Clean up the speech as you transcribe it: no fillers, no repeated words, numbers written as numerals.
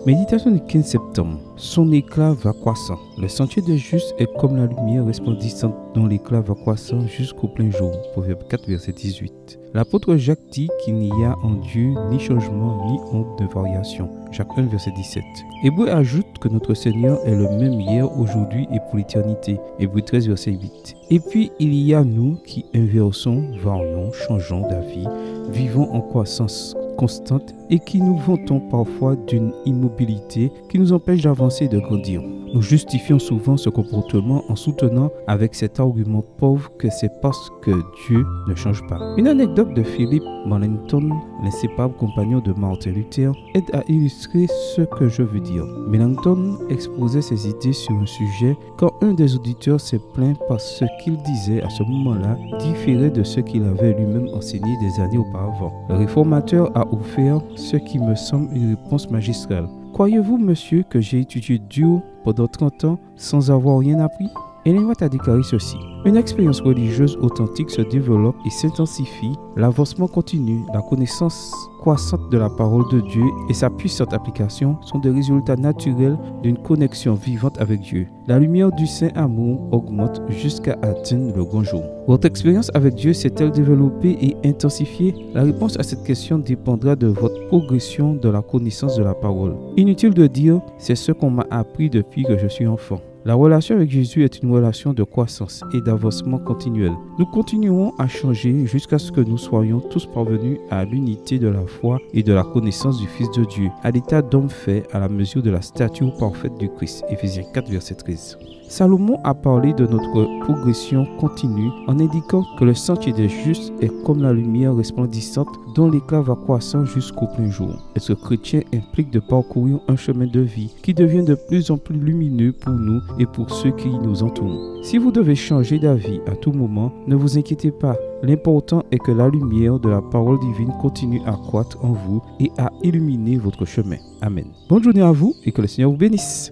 Méditation du 15 septembre. Son éclat va croissant. Le sentier des justes est comme la lumière resplendissante dont l'éclat va croissant jusqu'au plein jour. Proverbe 4, verset 18. L'apôtre Jacques dit qu'il n'y a en Dieu ni changement ni honte de variation. Jacques 1, verset 17. Hébreu ajoute que notre Seigneur est le même hier, aujourd'hui et pour l'éternité. Hébreu 13, verset 8. Et puis il y a nous qui inversons, varions, changeons d'avis, vivons en croissance constante et qui nous vantons parfois d'une immobilité qui nous empêche d'avancer et de grandir. Nous justifions souvent ce comportement en soutenant avec cet argument pauvre que c'est parce que Dieu ne change pas. Une anecdote de Philip Melanchthon, l'inséparable compagnon de Martin Luther, aide à illustrer ce que je veux dire. Melanchthon exposait ses idées sur un sujet quand un des auditeurs s'est plaint parce que ce qu'il disait à ce moment-là différait de ce qu'il avait lui-même enseigné des années auparavant. Le réformateur a offert ce qui me semble une réponse magistrale. Croyez-vous, monsieur, que j'ai étudié Dieu pendant 30 ans sans avoir rien appris? Ellen White a déclaré ceci. Une expérience religieuse authentique se développe et s'intensifie, l'avancement continu, la connaissance croissante de la parole de Dieu et sa puissante application sont des résultats naturels d'une connexion vivante avec Dieu. La lumière du Saint-Amour augmente jusqu'à atteindre le grand jour. Votre expérience avec Dieu s'est-elle développée et intensifiée? La réponse à cette question dépendra de votre progression dans la connaissance de la parole. Inutile de dire, c'est ce qu'on m'a appris depuis que je suis enfant. La relation avec Jésus est une relation de croissance et d'avancement continuel. Nous continuerons à changer jusqu'à ce que nous soyons tous parvenus à l'unité de la foi et de la connaissance du Fils de Dieu, à l'état d'homme fait à la mesure de la stature parfaite du Christ. Éphésiens 4, verset 13. Salomon a parlé de notre progression continue en indiquant que le sentier des justes est comme la lumière resplendissante dont l'éclat va croissant jusqu'au plein jour. Être chrétien implique de parcourir un chemin de vie qui devient de plus en plus lumineux pour nous et pour ceux qui nous entourent. Si vous devez changer d'avis à tout moment, ne vous inquiétez pas. L'important est que la lumière de la parole divine continue à croître en vous et à illuminer votre chemin. Amen. Bonne journée à vous et que le Seigneur vous bénisse.